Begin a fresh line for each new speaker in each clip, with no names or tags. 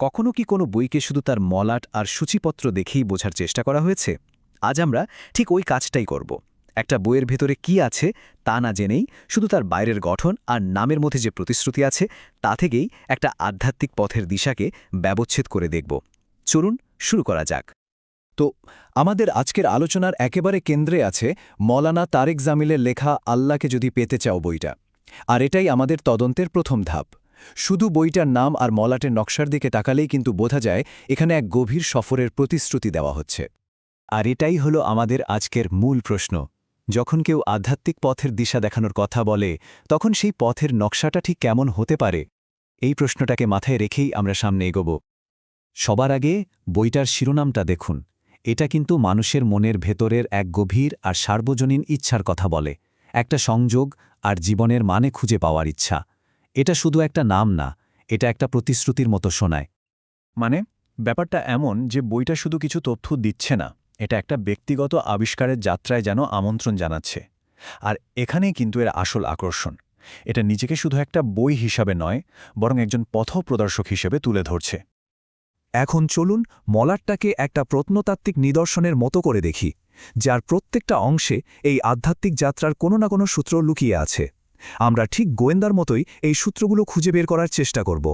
কখনো কি কোনো বইকে শুধু তার মলাট আর সূচিপত্র দেখেই বোঝার চেষ্টা করা হয়েছে? আজ আমরা ঠিক ওই কাজটাই করব। একটা বইয়ের ভেতরে কি আছে তা না জেনেই শুধু তার বাইরের গঠন আর নামের মধ্যে যে প্রতিশ্রুতি আছে তা থেকেই একটা আধ্যাত্মিক পথের দিশাকে ব্যবচ্ছেদ করে দেখব। চলুন শুরু করা যাক। তো আমাদের আজকের আলোচনার একেবারে কেন্দ্রে আছে মৌলানা তারেক জামিলের লেখা আল্লাহকে যদি পেতে চাও বইটা। আর এটাই আমাদের তদন্তের প্রথম ধাপ। শুধু বইটার নাম আর মলাটের নকশার দিকে তাকালেই কিন্তু বোঝা যায় এখানে এক গভীর সফরের প্রতিশ্রুতি দেওয়া হচ্ছে। আর এটাই হলো আমাদের আজকের মূল প্রশ্ন। যখন কেউ আধ্যাত্মিক পথের দিশা দেখানোর কথা বলে তখন সেই পথের নকশাটা ঠিক কেমন হতে পারে? এই প্রশ্নটাকে মাথায় রেখেই আমরা সামনে এগোব। সবার আগে বইটার শিরোনামটা দেখুন। এটা কিন্তু মানুষের মনের ভেতরের এক গভীর আর সার্বজনীন ইচ্ছার কথা বলে, একটা সংযোগ আর জীবনের মানে খুঁজে পাওয়ার ইচ্ছা। এটা শুধু একটা নাম না, এটা একটা প্রতিশ্রুতির মতো শোনায়।
মানে ব্যাপারটা এমন যে বইটা শুধু কিছু তথ্য দিচ্ছে না, এটা একটা ব্যক্তিগত আবিষ্কারের যাত্রায় যেন আমন্ত্রণ জানাচ্ছে। আর এখানেই কিন্তু এর আসল আকর্ষণ। এটা নিজেকে শুধু একটা বই হিসাবে নয়, বরং একজন পথপ্রদর্শক হিসেবে তুলে ধরছে।
এখন চলুন মলাটটাকে একটা প্রত্নতাত্ত্বিক নিদর্শনের মতো করে দেখি, যার প্রত্যেকটা অংশে এই আধ্যাত্মিক যাত্রার কোনো না কোনো সূত্র লুকিয়ে আছে। আমরা ঠিক গোয়েন্দার মতোই এই সূত্রগুলো খুঁজে বের করার চেষ্টা করব।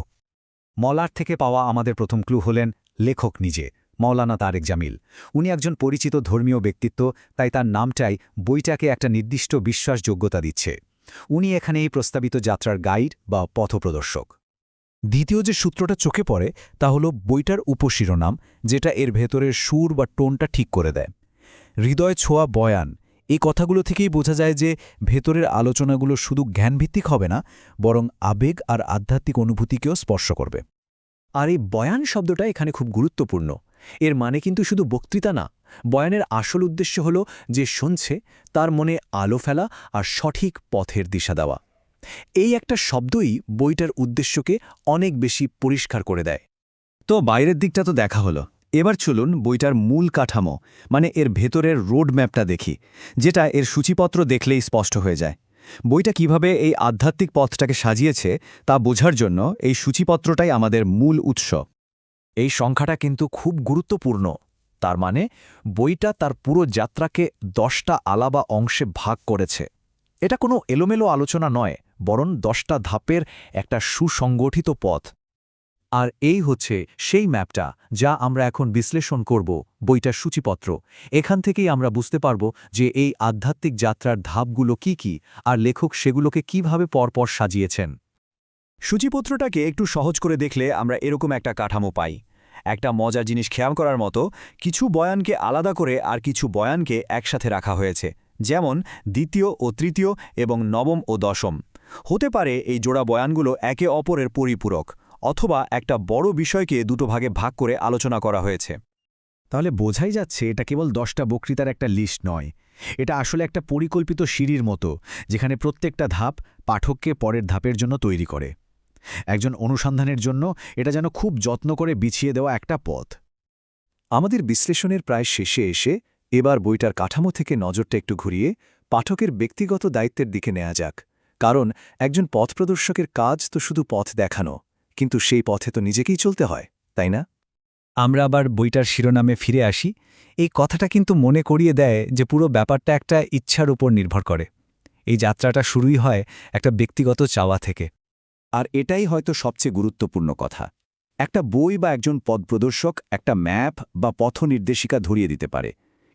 মলাট থেকে পাওয়া আমাদের প্রথম ক্লু হলেন লেখক নিজে, মৌলানা তারেক জামিল। উনি একজন পরিচিত ধর্মীয় ব্যক্তিত্ব, তাই তার নামটাই বইটাকে একটা নির্দিষ্ট বিশ্বাসযোগ্যতা দিচ্ছে। উনি এখানে এই প্রস্তাবিত যাত্রার গাইড বা পথপ্রদর্শক।
দ্বিতীয় যে সূত্রটা চোখে পড়ে তা হলো বইটার উপশিরোনাম, যেটা এর ভেতরের সুর বা টোনটা ঠিক করে দেয়। হৃদয় ছোঁয়া বয়ান, এই কথাগুলো থেকেই বোঝা যায় যে ভেতরের আলোচনাগুলো শুধু জ্ঞানভিত্তিক হবে না, বরং আবেগ আর আধ্যাত্মিক অনুভূতিকেও স্পর্শ করবে।
আর এই বয়ান শব্দটা এখানে খুব গুরুত্বপূর্ণ। এর মানে কিন্তু শুধু বক্তৃতা না, বয়ানের আসল উদ্দেশ্য হল যে শুনছে তার মনে আলো ফেলা আর সঠিক পথের দিশা দেওয়া। এই একটা শব্দই বইটার উদ্দেশ্যকে অনেক বেশি পরিষ্কার করে দেয়।
তো বাইরের দিকটা তো দেখা হলো, এবার চলুন বইটার মূল কাঠামো, মানে এর ভেতরের রোড ম্যাপটা দেখি, যেটা এর সূচিপত্র দেখলেই স্পষ্ট হয়ে যায়। বইটা কিভাবে এই আধ্যাত্মিক পথটাকে সাজিয়েছে তা বোঝার জন্য এই সূচিপত্রটাই আমাদের মূল উৎস।
এই সংখ্যাটা কিন্তু খুব গুরুত্বপূর্ণ। তার মানে বইটা তার পুরো যাত্রাকে 10টা আলাদা অংশে ভাগ করেছে। এটা কোনো এলোমেলো আলোচনা নয়, বরং 10টা ধাপের একটা সুসংগঠিত পথ। আর এই হচ্ছে সেই ম্যাপটা যা আমরা এখন বিশ্লেষণ করব, বইটার সূচিপত্র। এখান থেকেই আমরা বুঝতে পারব যে এই আধ্যাত্মিক যাত্রার ধাপগুলো কি কি, আর লেখক সেগুলোকে কিভাবে পরপর সাজিয়েছেন।
সূচিপত্রটাকে একটু সহজ করে দেখলে আমরা এরকম একটা কাঠামো পাই। একটা মজার জিনিস খেয়াল করার মতো, কিছু বয়ানকে আলাদা করে আর কিছু বয়ানকে একসাথে রাখা হয়েছে, যেমন দ্বিতীয় ও তৃতীয় এবং নবম ও দশম। হতে পারে এই জোড়া বয়ানগুলো একে অপরের পরিপূরক, অথবা একটা বড় বিষয়কে দুটো ভাগে ভাগ করে আলোচনা করা হয়েছে।
তাহলে বোঝাই যাচ্ছে এটা কেবল 10টা বক্তৃতার একটা লিস্ট নয়, এটা আসলে একটা পরিকল্পিত সিঁড়ির মতো, যেখানে প্রত্যেকটা ধাপ পাঠককে পরের ধাপের জন্য তৈরি করে। একজন অনুসন্ধানের জন্য এটা যেন খুব যত্ন করে বিছিয়ে দেওয়া একটা পথ।
আমাদের বিশ্লেষণের প্রায় শেষে এসে এবার বইটার কাঠামো থেকে নজরটা একটু ঘুরিয়ে পাঠকের ব্যক্তিগত দায়িত্বের দিকে নেওয়া যাক। কারণ একজন পথপ্রদর্শকের কাজ তো শুধু পথ দেখানো, কিন্তু সেই পথে তো নিজেকেই চলতে হয়, তাই না?
আমরা আবার বইটার শিরোনামে ফিরে আসি। এই কথাটা কিন্তু মনে করিয়ে দেয় যে পুরো ব্যাপারটা একটা ইচ্ছার উপর নির্ভর করে। এই যাত্রাটা শুরুই হয় একটা ব্যক্তিগত চাওয়া থেকে।
আর এটাই হয়তো সবচেয়ে গুরুত্বপূর্ণ কথা। একটা বই বা একজন পথপ্রদর্শক একটা ম্যাপ বা পথনির্দেশিকা ধরিয়ে দিতে পারে,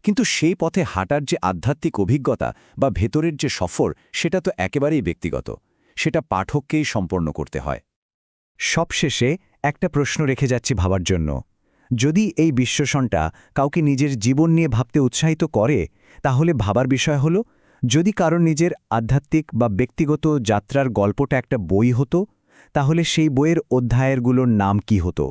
কিন্তু সেই পথে হাঁটার যে আধ্যাত্মিক অভিজ্ঞতা বা ভেতরের যে সফর, সেটা তো একেবারেই ব্যক্তিগত। সেটা পাঠককেই সম্পন্ন করতে হয়।
সবশেষে একটা প্রশ্ন রেখে যাচ্ছি ভাবার জন্য। যদি এই বিশ্লেষণটা কাউকে নিজের জীবন নিয়ে ভাবতে উৎসাহিত করে, তাহলে ভাবার বিষয় হলো, যদি কারোর নিজের আধ্যাত্মিক বা ব্যক্তিগত যাত্রার গল্পটা একটা বই হতো, তাহলে সেই বইয়ের অধ্যায়েরগুলোর নাম কি হতো?